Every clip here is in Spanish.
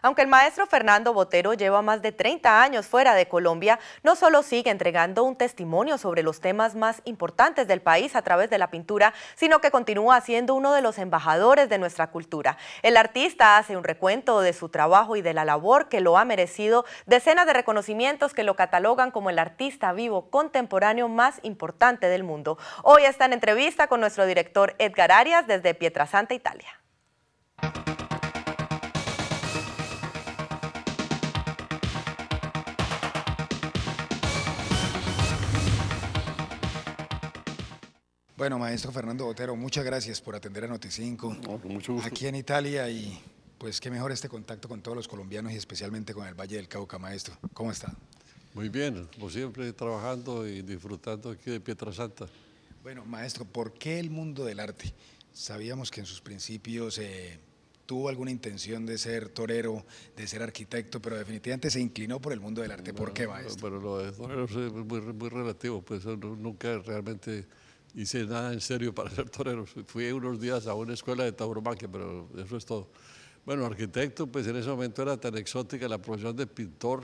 Aunque el maestro Fernando Botero lleva más de 30 años fuera de Colombia, no solo sigue entregando un testimonio sobre los temas más importantes del país a través de la pintura, sino que continúa siendo uno de los embajadores de nuestra cultura. El artista hace un recuento de su trabajo y de la labor que lo ha merecido decenas de reconocimientos que lo catalogan como el artista vivo contemporáneo más importante del mundo. Hoy está en entrevista con nuestro director Edgar Arias desde Pietrasanta, Italia. Bueno, maestro Fernando Botero, muchas gracias por atender a Noticinco. No, con mucho gusto. Aquí en Italia y pues qué mejor este contacto con todos los colombianos y especialmente con el Valle del Cauca, maestro. ¿Cómo está? Muy bien, como siempre, trabajando y disfrutando aquí de Pietrasanta. Bueno, maestro, ¿por qué el mundo del arte? Sabíamos que en sus principios tuvo alguna intención de ser torero, de ser arquitecto, pero definitivamente se inclinó por el mundo del arte. ¿Por qué, maestro? Bueno, lo de torero es muy relativo, pues nunca realmente hice nada en serio para ser torero. Fui unos días a una escuela de tauromaquia, pero eso es todo. Bueno, arquitecto, pues en ese momento era tan exótica la profesión de pintor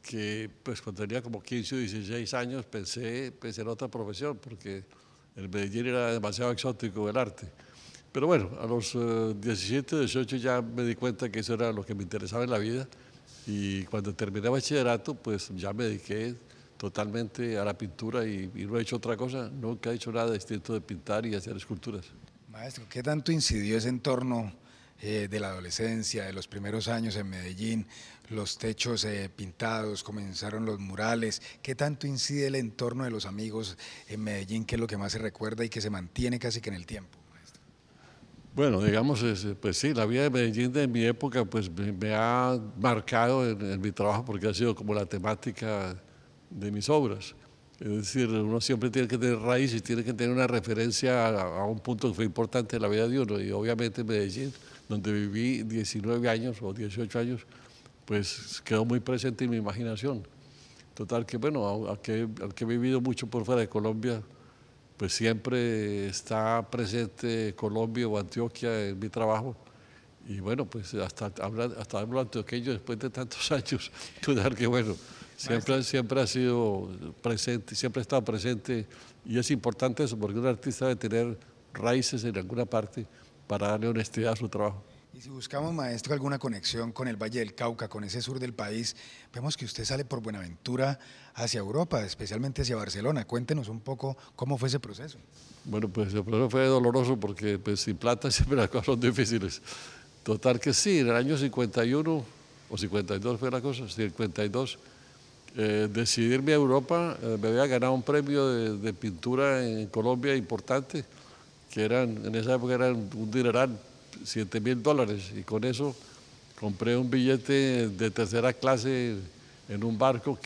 que pues cuando tenía como 15 o 16 años pensé en otra profesión, porque en Medellín era demasiado exótico el arte. Pero bueno, a los 17, 18 ya me di cuenta que eso era lo que me interesaba en la vida, y cuando terminé bachillerato pues ya me dediqué totalmente a la pintura y no he hecho otra cosa, nunca he hecho nada distinto de pintar y hacer esculturas. Maestro, ¿qué tanto incidió ese entorno de la adolescencia, de los primeros años en Medellín, los techos pintados, comenzaron los murales? ¿Qué tanto incide el entorno de los amigos en Medellín, que es lo que más se recuerda y que se mantiene casi que en el tiempo, maestro? Bueno, digamos, pues sí, la vida de Medellín de mi época pues me ha marcado en mi trabajo, porque ha sido como la temática de mis obras. Es decir, uno siempre tiene que tener raíces, tiene que tener una referencia a un punto que fue importante en la vida de uno, y obviamente Medellín, donde viví 19 años o 18 años, pues quedó muy presente en mi imaginación. Total que, bueno, aunque he vivido mucho por fuera de Colombia, pues siempre está presente Colombia o Antioquia en mi trabajo. Y bueno, pues hasta hablo antioqueño después de tantos años. Total que, bueno, siempre ha sido presente, siempre ha estado presente, y es importante eso, porque un artista debe tener raíces en alguna parte para darle honestidad a su trabajo. Y si buscamos, maestro, alguna conexión con el Valle del Cauca, con ese sur del país, vemos que usted sale por Buenaventura hacia Europa, especialmente hacia Barcelona. Cuéntenos un poco cómo fue ese proceso. Bueno, pues el proceso fue doloroso porque pues, sin plata siempre las cosas son difíciles. Total que sí, en el año 51 o 52 fue la cosa, 52, decidí irme a Europa. Me había ganado un premio de pintura en Colombia importante, que en esa época eran un dineral, $7.000, y con eso compré un billete de tercera clase en un barco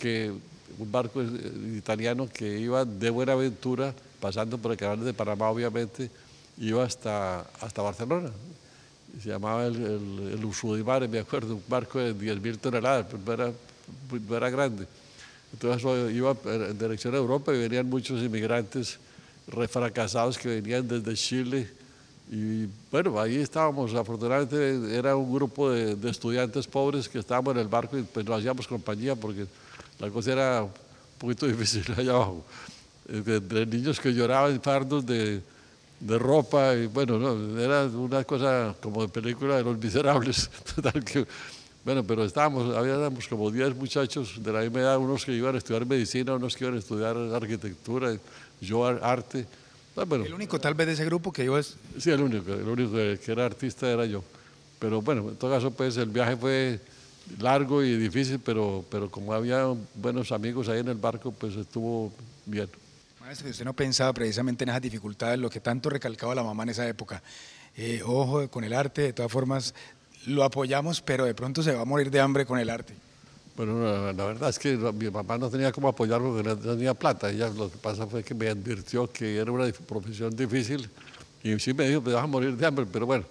italiano que iba de Buenaventura, pasando por el canal de Panamá, obviamente, iba hasta Barcelona. Se llamaba el Usudimare, me acuerdo, un barco de 10.000 toneladas, pero no era grande. Entonces iba en dirección a Europa y venían muchos inmigrantes refracasados que venían desde Chile. Y bueno, ahí estábamos, afortunadamente era un grupo de estudiantes pobres que estábamos en el barco y pues nos hacíamos compañía, porque la cosa era un poquito difícil allá abajo. Entre niños que lloraban, fardos de ropa, y bueno, no, era una cosa como de película de Los Miserables. Total que, bueno, pero habíamos como 10 muchachos de la misma edad, unos que iban a estudiar medicina, unos que iban a estudiar arquitectura, yo arte. Bueno, el único tal vez de ese grupo que iba es... Sí, el único que era artista era yo. Pero bueno, en todo caso, pues el viaje fue largo y difícil, pero como había buenos amigos ahí en el barco, pues estuvo bien. Maestro, usted no pensaba precisamente en esas dificultades, lo que tanto recalcaba la mamá en esa época. Ojo con el arte, de todas formas lo apoyamos, pero de pronto se va a morir de hambre con el arte. Bueno, la verdad es que mi mamá no tenía cómo apoyarlo porque no tenía plata. Ella, lo que pasa fue que me advirtió que era una profesión difícil, y sí me dijo, me vas a morir de hambre. Pero bueno,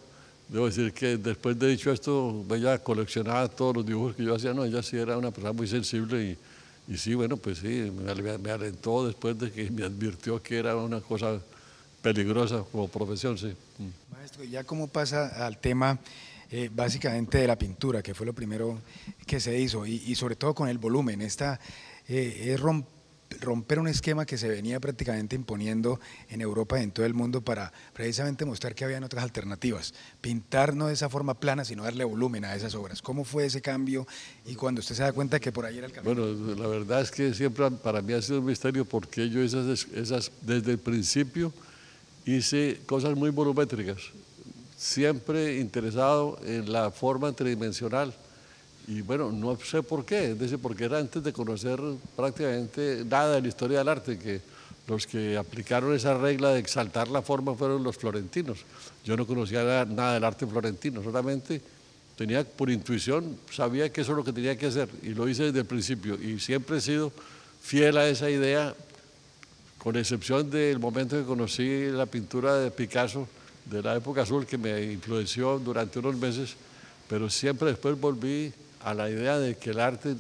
debo decir que después de dicho esto, ella coleccionaba todos los dibujos que yo hacía. No, ella sí era una persona muy sensible, y sí, bueno, pues sí, me alentó después de que me advirtió que era una cosa peligrosa como profesión, sí. Maestro, ¿ya cómo pasa al tema básicamente de la pintura, que fue lo primero que se hizo, y sobre todo con el volumen. Es romper un esquema que se venía prácticamente imponiendo en Europa y en todo el mundo para precisamente mostrar que habían otras alternativas. Pintar no de esa forma plana, sino darle volumen a esas obras. ¿Cómo fue ese cambio y cuando usted se da cuenta que por ahí era el camino? Bueno, la verdad es que siempre para mí ha sido un misterio porque yo desde el principio hice cosas muy volumétricas, siempre interesado en la forma tridimensional. Y bueno, no sé por qué, es decir, porque era antes de conocer prácticamente nada de la historia del arte, que los que aplicaron esa regla de exaltar la forma fueron los florentinos. Yo no conocía nada del arte florentino, solamente tenía por intuición, sabía que eso es lo que tenía que hacer y lo hice desde el principio y siempre he sido fiel a esa idea, con excepción del momento que conocí la pintura de Picasso de la época azul que me influenció durante unos meses, pero siempre después volví a la idea de que el arte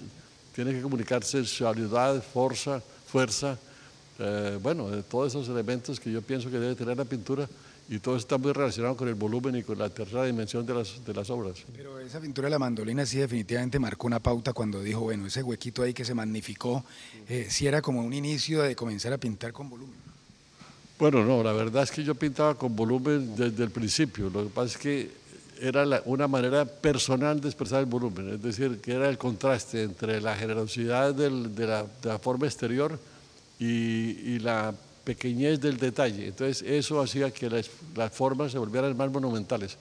tiene que comunicar sensualidad, fuerza, bueno, de todos esos elementos que yo pienso que debe tener la pintura, y todo eso está muy relacionado con el volumen y con la tercera dimensión de las obras. Pero esa pintura de la mandolina sí definitivamente marcó una pauta cuando dijo, bueno, ese huequito ahí que se magnificó, sí era como un inicio de comenzar a pintar con volumen. Bueno, no, la verdad es que yo pintaba con volumen desde el principio, lo que pasa es que era una manera personal de expresar el volumen, es decir, que era el contraste entre la generosidad de la forma exterior y la pequeñez del detalle. Entonces eso hacía que las formas se volvieran más monumentales.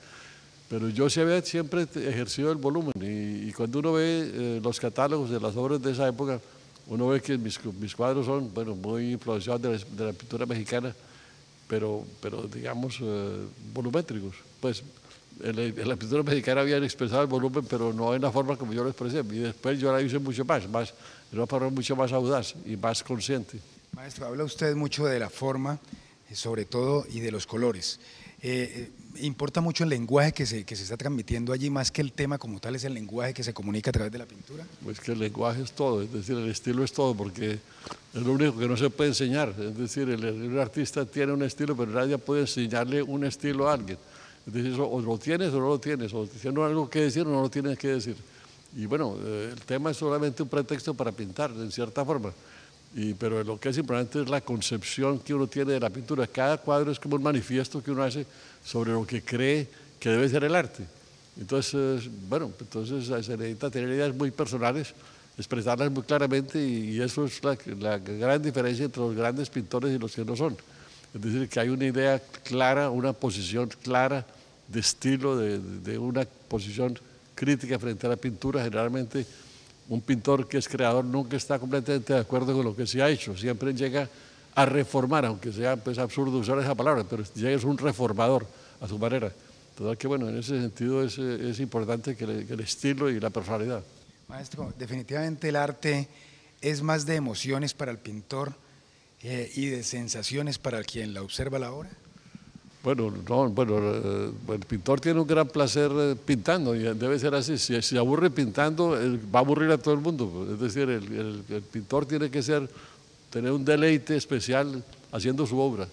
Pero yo sí había siempre ejercido el volumen y cuando uno ve los catálogos de las obras de esa época, uno ve que mis cuadros son, bueno, muy influenciados de la pintura mexicana, pero digamos volumétricos. Pues en la pintura mexicana habían expresado el volumen, pero no en la forma como yo lo expresé. Y después yo la hice mucho más de una forma mucho más audaz y más consciente. Maestro, habla usted mucho de la forma, sobre todo, y de los colores. ¿Importa mucho el lenguaje que se está transmitiendo allí, más que el tema como tal, es el lenguaje que se comunica a través de la pintura? Pues que el lenguaje es todo, es decir, el estilo es todo, porque es lo único que no se puede enseñar. Es decir, el artista tiene un estilo, pero nadie puede enseñarle un estilo a alguien. Es decir, o lo tienes o no lo tienes, o tienes algo que decir o no lo tienes que decir. Y bueno, el tema es solamente un pretexto para pintar, en cierta forma. Pero lo que es importante es la concepción que uno tiene de la pintura. Cada cuadro es como un manifiesto que uno hace sobre lo que cree que debe ser el arte. Entonces, bueno, entonces se necesita tener ideas muy personales, expresarlas muy claramente y eso es la gran diferencia entre los grandes pintores y los que no son. Es decir, que hay una idea clara, una posición clara de estilo, de una posición crítica frente a la pintura. Generalmente un pintor que es creador nunca está completamente de acuerdo con lo que se ha hecho, siempre llega a reformar, aunque sea pues, absurdo usar esa palabra, pero ya es un reformador a su manera. Total que bueno, en ese sentido es importante que el estilo y la personalidad. Maestro, definitivamente el arte es más de emociones para el pintor y de sensaciones para quien la observa la obra. Bueno, el pintor tiene un gran placer pintando y debe ser así. Si se aburre pintando, va a aburrir a todo el mundo. Es decir, el pintor tiene que tener un deleite especial haciendo su obra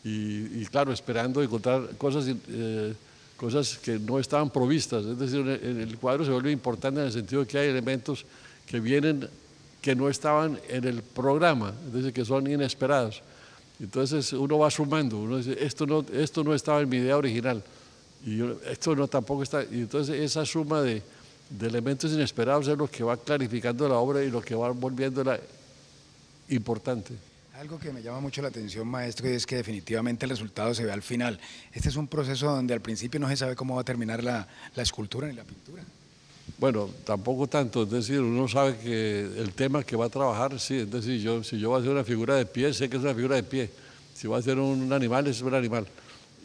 y claro, esperando encontrar cosas que no estaban provistas. Es decir, el cuadro se vuelve importante en el sentido de que hay elementos que vienen que no estaban en el programa, es decir, que son inesperados. Entonces uno va sumando, uno dice, esto no estaba en mi idea original, y esto no tampoco está, y entonces esa suma de elementos inesperados es lo que va clarificando la obra y lo que va volviéndola importante. Algo que me llama mucho la atención, maestro, es que definitivamente el resultado se ve al final. Este es un proceso donde al principio no se sabe cómo va a terminar la escultura ni la pintura. Bueno, tampoco tanto, es decir, uno sabe que el tema que va a trabajar, sí, es decir, si yo voy a hacer una figura de pie, sé que es una figura de pie, si voy a hacer un animal, es un animal,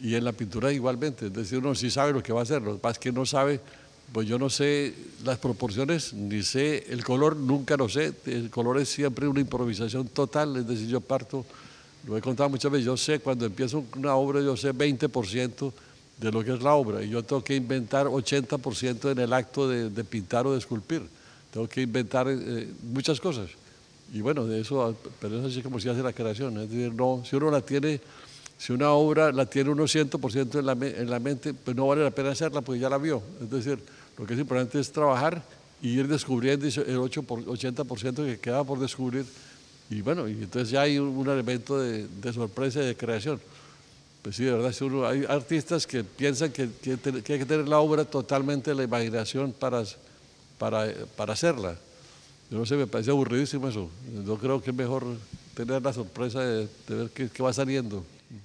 y en la pintura igualmente, es decir, uno sí sabe lo que va a hacer, lo que pasa es que no sabe, pues yo no sé las proporciones, ni sé el color, nunca lo sé, el color es siempre una improvisación total, es decir, yo parto, lo he contado muchas veces, yo sé, cuando empiezo una obra, yo sé 20%, de lo que es la obra, y yo tengo que inventar 80% en el acto de pintar o de esculpir, tengo que inventar muchas cosas, y bueno, de eso, pero es así como se hace la creación, es decir, no, si uno la tiene, si una obra la tiene uno 100% en la mente, pues no vale la pena hacerla porque ya la vio. Es decir, lo que es importante es trabajar y ir descubriendo el 80% que queda por descubrir. Y bueno, y entonces ya hay un elemento de sorpresa y de creación. Pues sí, de verdad, hay artistas que piensan que hay que tener la obra totalmente de la imaginación para hacerla. Yo no sé, me parece aburridísimo eso. Yo creo que es mejor tener la sorpresa de ver qué va saliendo.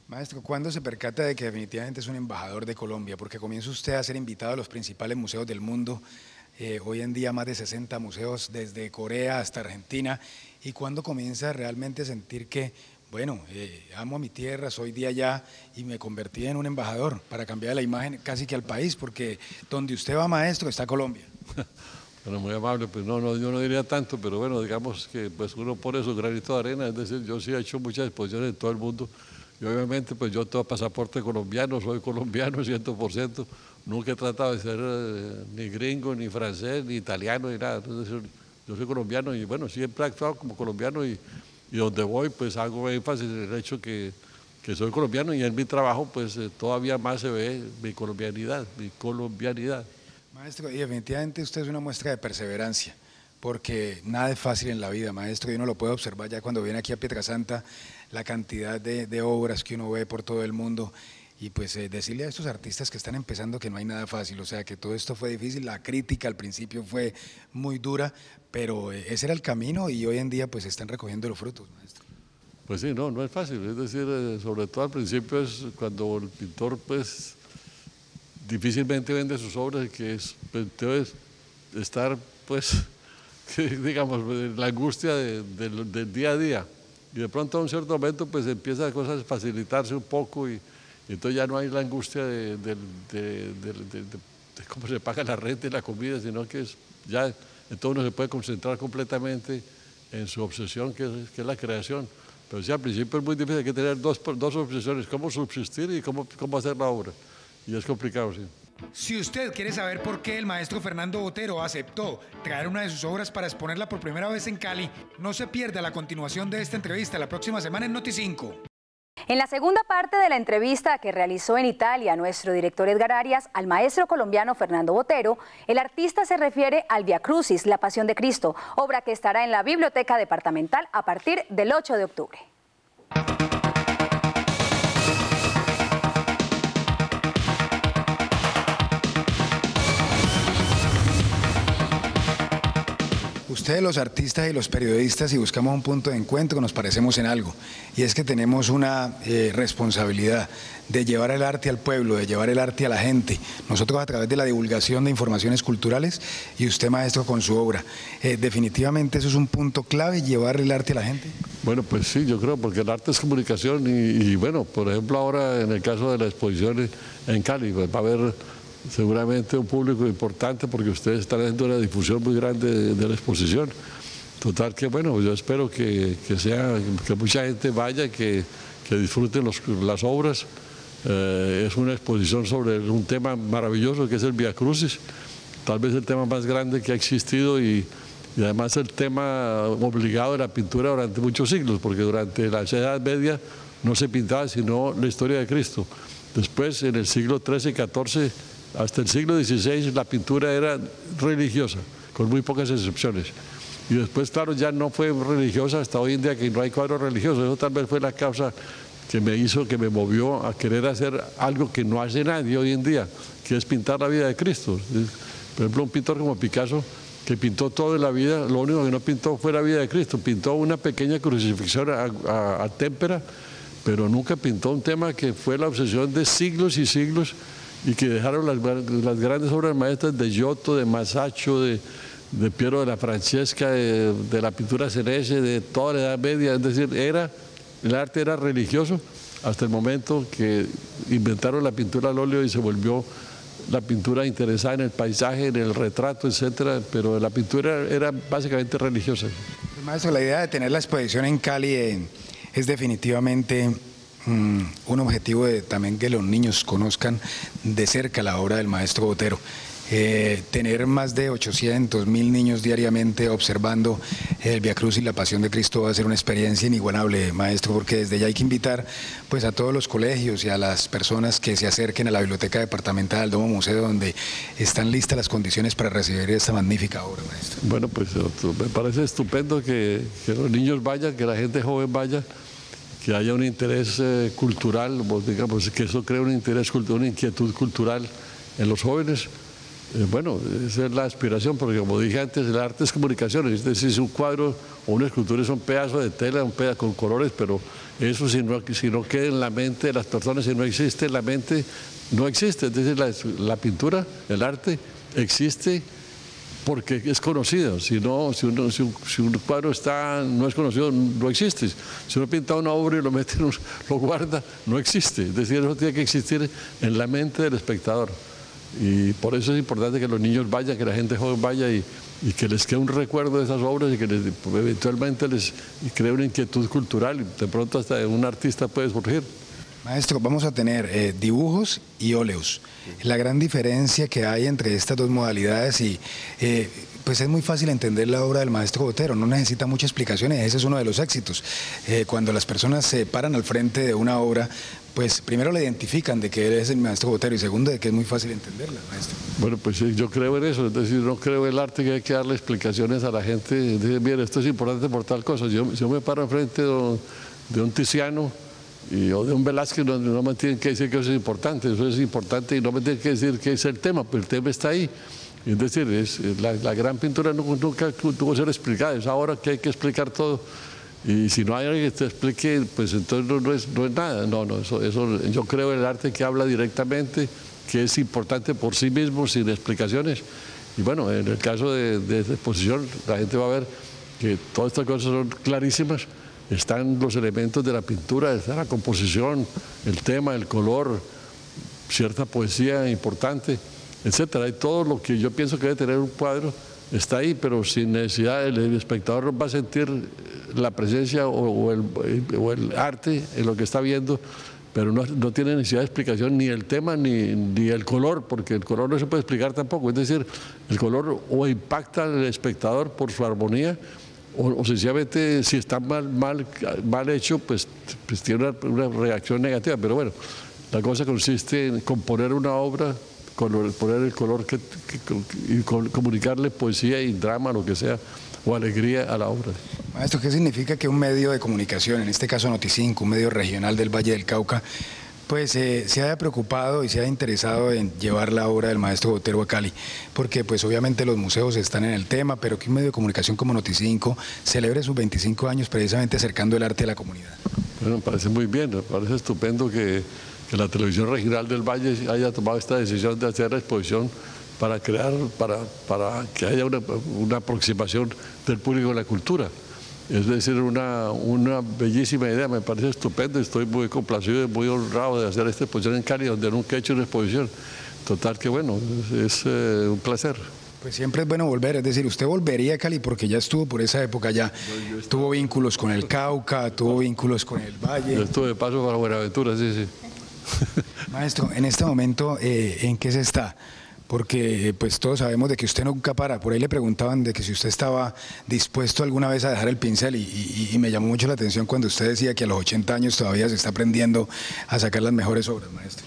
Maestro, ¿cuándo se percata de que definitivamente es un embajador de Colombia? Porque comienza usted a ser invitado a los principales museos del mundo, hoy en día más de 60 museos desde Corea hasta Argentina, y ¿cuándo comienza realmente a sentir que, bueno, amo a mi tierra, soy de allá y me convertí en un embajador para cambiar la imagen casi que al país? Porque donde usted va, maestro, está Colombia. Bueno, muy amable, pues no, yo no diría tanto, pero bueno, digamos que pues uno pone su granito de arena, es decir, yo sí he hecho muchas exposiciones en todo el mundo. Y obviamente, pues yo tengo pasaporte colombiano, soy colombiano 100%, nunca he tratado de ser ni gringo, ni francés, ni italiano, ni nada. Entonces, yo soy colombiano y bueno, siempre he actuado como colombiano y donde voy, pues hago énfasis en el hecho que soy colombiano y en mi trabajo, pues todavía más se ve mi colombianidad. Maestro, y definitivamente usted es una muestra de perseverancia, porque nada es fácil en la vida, maestro, y uno lo puede observar ya cuando viene aquí a Pietrasanta, la cantidad de obras que uno ve por todo el mundo, y pues decirle a estos artistas que están empezando que no hay nada fácil, o sea, que todo esto fue difícil, la crítica al principio fue muy dura, pero ese era el camino y hoy en día pues están recogiendo los frutos, maestro. Pues sí, no es fácil, es decir, sobre todo al principio es cuando el pintor pues difícilmente vende sus obras, que es, pues, debe estar pues, digamos, la angustia del día a día. Y de pronto a un cierto momento pues empieza las cosas a facilitarse un poco y entonces ya no hay la angustia de cómo se paga la renta y la comida, sino que ya entonces uno se puede concentrar completamente en su obsesión que es la creación. Pero sí, al principio es muy difícil, hay que tener dos obsesiones, cómo subsistir y cómo hacer la obra. Y es complicado, sí. Si usted quiere saber por qué el maestro Fernando Botero aceptó traer una de sus obras para exponerla por primera vez en Cali, no se pierda la continuación de esta entrevista la próxima semana en Noti5. En la segunda parte de la entrevista que realizó en Italia nuestro director Edgar Arias al maestro colombiano Fernando Botero, el artista se refiere al Via Crucis, la Pasión de Cristo, obra que estará en la Biblioteca Departamental a partir del 8 de octubre. Ustedes los artistas y los periodistas, si buscamos un punto de encuentro, nos parecemos en algo, y es que tenemos una responsabilidad de llevar el arte al pueblo, de llevar el arte a la gente, nosotros a través de la divulgación de informaciones culturales y usted, maestro, con su obra. Definitivamente eso es un punto clave, llevar el arte a la gente. Bueno, pues sí, yo creo, porque el arte es comunicación y bueno, por ejemplo ahora en el caso de la exposición en Cali, pues va a haber seguramente un público importante porque ustedes están haciendo una difusión muy grande de la exposición. Total que bueno, yo espero que mucha gente vaya, que disfruten las obras. Es una exposición sobre un tema maravilloso que es el Via Crucis, tal vez el tema más grande que ha existido y además el tema obligado de la pintura durante muchos siglos, porque durante la Edad Media no se pintaba sino la historia de Cristo. Después, en el siglo XIII y XIV, hasta el siglo XVI, la pintura era religiosa, con muy pocas excepciones. Y después, claro, ya no fue religiosa hasta hoy en día, que no hay cuadros religiosos. Eso tal vez fue la causa que me movió a querer hacer algo que no hace nadie hoy en día, que es pintar la vida de Cristo. Por ejemplo, un pintor como Picasso, que pintó toda la vida, lo único que no pintó fue la vida de Cristo. Pintó una pequeña crucifixión a témpera, pero nunca pintó un tema que fue la obsesión de siglos y siglos y que dejaron las grandes obras maestras de Giotto, de Masaccio, de Piero de la Francesca, de la pintura senese, de toda la Edad Media. Es decir, el arte era religioso hasta el momento que inventaron la pintura al óleo y se volvió la pintura interesada en el paisaje, en el retrato, etcétera, pero la pintura era básicamente religiosa. Maestro, la idea de tener la exposición en Cali es definitivamente un objetivo de también que los niños conozcan de cerca la obra del maestro Botero. tener más de 800, 1000 niños diariamente observando el Vía Crucis y la Pasión de Cristo va a ser una experiencia inigualable, maestro, porque desde ya hay que invitar pues a todos los colegios y a las personas que se acerquen a la Biblioteca Departamental, al Domo Museo, donde están listas las condiciones para recibir esta magnífica obra, maestro. Bueno, pues me parece estupendo que los niños vayan, que la gente joven vaya, que haya un interés cultural, digamos, que eso crea un interés cultural, una inquietud cultural en los jóvenes. Bueno, esa es la aspiración, porque como dije antes, el arte es comunicación, es decir, si un cuadro o una escultura es un pedazo de tela, un pedazo con colores, pero eso si no queda en la mente de las personas, si no existe en la mente, no existe. Es decir, la pintura, el arte, existe porque es conocido. Si un cuadro no es conocido, no existe. Si uno pinta una obra y lo mete, lo guarda, no existe. Es decir, eso tiene que existir en la mente del espectador. Y por eso es importante que los niños vayan, que la gente joven vaya y que les quede un recuerdo de esas obras y que eventualmente les cree una inquietud cultural y de pronto hasta un artista puede surgir. Maestro, vamos a tener dibujos y óleos. La gran diferencia que hay entre estas dos modalidades y pues es muy fácil entender la obra del maestro Botero, no necesita muchas explicaciones, ese es uno de los éxitos. Cuando las personas se paran al frente de una obra, pues primero le identifican de que él es el maestro Botero y segundo de que es muy fácil entenderla, maestro. Bueno, pues yo creo en eso, es decir, no creo en el arte que hay que darle explicaciones a la gente, decir, mire, esto es importante por tal cosa. Yo me paro al frente de un Tiziano o de un Velázquez, no me tienen que decir que eso es importante y no me tienen que decir que es el tema, pero el tema está ahí. Es decir, la gran pintura nunca tuvo que ser explicada, es ahora que hay que explicar todo. Y si no hay alguien que te explique, pues entonces no es nada. Eso, yo creo en el arte que habla directamente, que es importante por sí mismo, sin explicaciones. Y bueno, en el caso de esta exposición, la gente va a ver que todas estas cosas son clarísimas. Están los elementos de la pintura, está la composición, el tema, el color, cierta poesía importante, etcétera. Hay todo lo que yo pienso que debe tener un cuadro, está ahí, pero sin necesidad, el espectador va a sentir la presencia o el arte en lo que está viendo, pero no tiene necesidad de explicación ni el tema ni el color, porque el color no se puede explicar tampoco. Es decir, el color o impacta al espectador por su armonía, o sencillamente si está mal hecho, pues tiene una reacción negativa. Pero bueno, la cosa consiste en componer una obra, poner el color y comunicarle poesía y drama, lo que sea, o alegría a la obra. Maestro, ¿qué significa que un medio de comunicación, en este caso Noticinco, un medio regional del Valle del Cauca, pues se haya preocupado y se haya interesado en llevar la obra del maestro Botero a Cali? Porque pues obviamente los museos están en el tema, pero que un medio de comunicación como Noticinco celebre sus 25 años precisamente acercando el arte a la comunidad. Bueno, me parece muy bien, me parece estupendo que la televisión regional del Valle haya tomado esta decisión de hacer la exposición para que haya una aproximación del público a la cultura. Es decir, una bellísima idea, me parece estupendo, estoy muy complacido y muy honrado de hacer esta exposición en Cali, donde nunca he hecho una exposición. Total que bueno, es un placer. Pues siempre es bueno volver, es decir, usted volvería a Cali porque ya estuvo por esa época allá, tuvo vínculos con el Cauca, tuvo vínculos con el Valle. Yo estuve de paso para Buenaventura, sí. Maestro, en este momento, ¿en qué se está? Porque pues todos sabemos de que usted nunca para. Por ahí le preguntaban de que si usted estaba dispuesto alguna vez a dejar el pincel y me llamó mucho la atención cuando usted decía que a los 80 años todavía se está aprendiendo a sacar las mejores obras, maestro.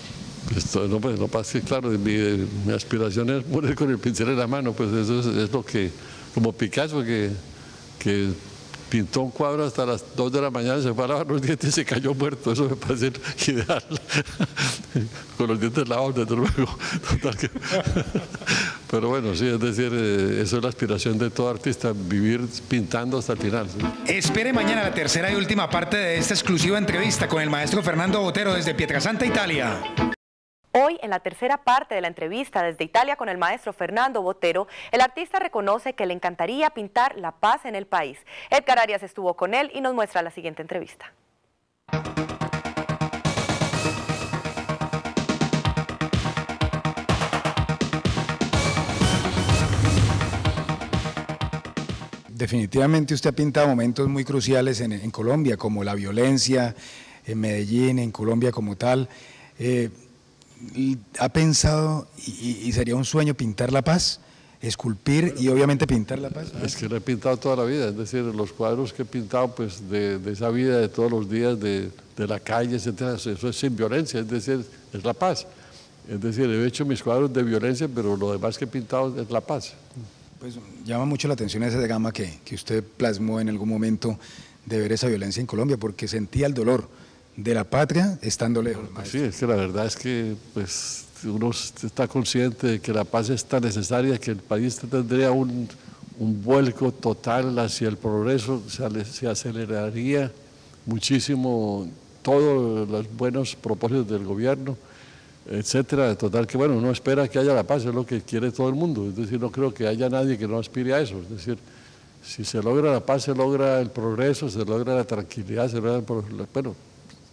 No pasa, claro, mi aspiración es morir con el pincel en la mano, pues eso es lo que, como Picasso, que pintó un cuadro hasta las 2 de la mañana, se fue a lavar los dientes y se cayó muerto. Eso me parece ideal. Con los dientes lavados, desde luego. Pero bueno, sí, es decir, eso es la aspiración de todo artista, vivir pintando hasta el final. ¿Sí? Espere mañana la tercera y última parte de esta exclusiva entrevista con el maestro Fernando Botero desde Pietrasanta, Italia. Hoy, en la tercera parte de la entrevista desde Italia con el maestro Fernando Botero, el artista reconoce que le encantaría pintar la paz en el país. Edgar Arias estuvo con él y nos muestra la siguiente entrevista. Definitivamente usted ha pintado momentos muy cruciales en Colombia, como la violencia, en Medellín, en Colombia como tal. ¿Ha pensado y sería un sueño pintar la paz? Esculpir y obviamente pintar la paz. Es que lo he pintado toda la vida, es decir, los cuadros que he pintado pues de esa vida de todos los días, de la calle, etcétera, eso es sin violencia, es decir, es la paz. Es decir, he hecho mis cuadros de violencia, pero lo demás que he pintado es la paz. Pues llama mucho la atención esa gama que usted plasmó en algún momento de ver esa violencia en Colombia, porque sentía el dolor de la patria estando lejos. Pues sí, es que la verdad es que pues, uno está consciente de que la paz es tan necesaria que el país tendría un vuelco total hacia el progreso, se aceleraría muchísimo todos los buenos propósitos del gobierno, etcétera. Total que bueno, uno espera que haya la paz, es lo que quiere todo el mundo, es decir, no creo que haya nadie que no aspire a eso, es decir, si se logra la paz, se logra el progreso, se logra la tranquilidad, se logra bueno,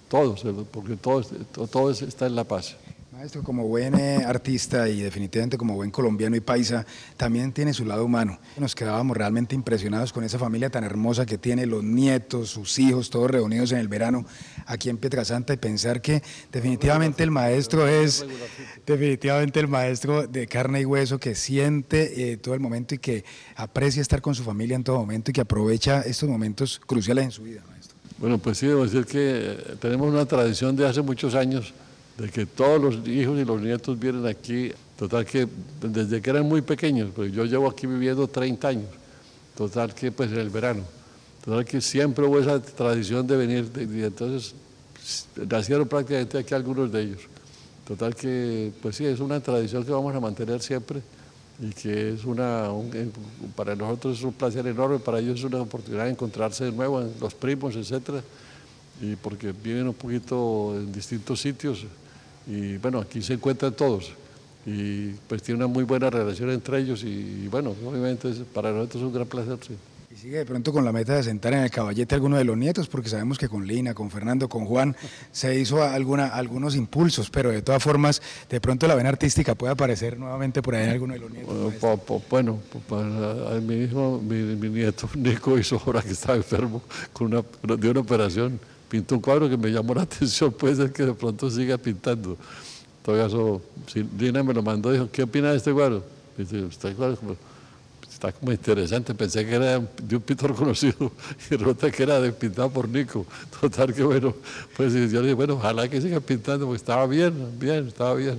todo, porque todo está en la paz. Maestro, como buen artista y definitivamente como buen colombiano y paisa, también tiene su lado humano. Nos quedábamos realmente impresionados con esa familia tan hermosa que tiene, los nietos, sus hijos, todos reunidos en el verano aquí en Pietrasanta, y pensar que definitivamente el maestro es definitivamente el maestro de carne y hueso, que siente todo el momento y que aprecia estar con su familia en todo momento y que aprovecha estos momentos cruciales en su vida, maestro. Bueno, pues sí, debo decir que tenemos una tradición de hace muchos años de que todos los hijos y los nietos vienen aquí, total que desde que eran muy pequeños, pues yo llevo aquí viviendo 30 años, total que pues en el verano, total que siempre hubo esa tradición de venir, y entonces nacieron prácticamente aquí algunos de ellos, total que pues sí, es una tradición que vamos a mantener siempre y que es para nosotros es un placer enorme, para ellos es una oportunidad de encontrarse de nuevo, los primos, etcétera, y porque viven un poquito en distintos sitios. Y bueno, aquí se encuentran todos y pues tiene una muy buena relación entre ellos y bueno, obviamente para nosotros es un gran placer. Sí. Y sigue de pronto con la meta de sentar en el caballete a alguno de los nietos, porque sabemos que con Lina, con Fernando, con Juan se hizo algunos impulsos, pero de todas formas de pronto la vena artística puede aparecer nuevamente por ahí en alguno de los nietos. Bueno, mi nieto Nico hizo ahora que estaba enfermo de una operación. Pintó un cuadro que me llamó la atención, puede ser que de pronto siga pintando. En todo caso, si Lina me lo mandó, dijo, ¿qué opina de este cuadro? Dice, este cuadro está como interesante, pensé que era de un pintor conocido y resulta que era pintado por Nico. Total que bueno, pues yo le dije, bueno, ojalá que siga pintando, porque estaba bien, estaba bien.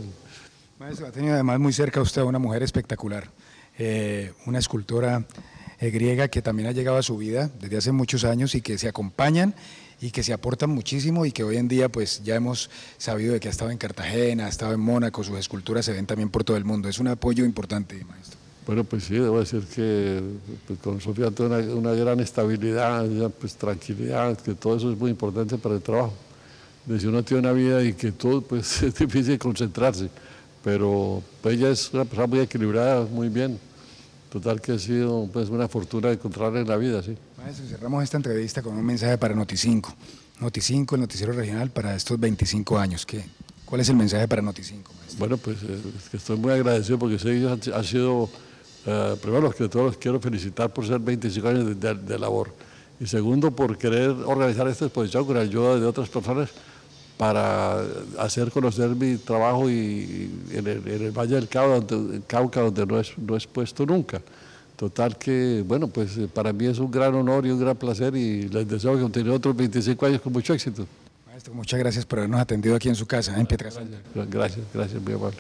Maestro, ha tenido además muy cerca a usted a una mujer espectacular, una escultora griega que también ha llegado a su vida desde hace muchos años y que se acompañan y que se aportan muchísimo y que hoy en día pues ya hemos sabido de que ha estado en Cartagena, ha estado en Mónaco, sus esculturas se ven también por todo el mundo. Es un apoyo importante, maestro. Bueno, pues sí, debo decir que pues, con Sofía tengo una gran estabilidad, pues tranquilidad, que todo eso es muy importante para el trabajo. Si uno tiene una vida de inquietud, pues es difícil concentrarse, pero pues, ella es una persona muy equilibrada, muy bien. Total que ha sido pues, una fortuna encontrarla en la vida, sí. Maestro, cerramos esta entrevista con un mensaje para Noti5. Noti5, el noticiero regional para estos 25 años. ¿Cuál es el mensaje para Noti5, maestro? Bueno, pues es que estoy muy agradecido porque ellos han sido, primero que todos los quiero felicitar por ser 25 años de labor. Y segundo, por querer organizar esta exposición con la ayuda de otras personas para hacer conocer mi trabajo y en el Valle del Cauca, donde no es puesto nunca. Total que, bueno, pues para mí es un gran honor y un gran placer y les deseo que continúen otros 25 años con mucho éxito. Maestro, muchas gracias por habernos atendido aquí en su casa, en Pietrasanta. Gracias, muy amable.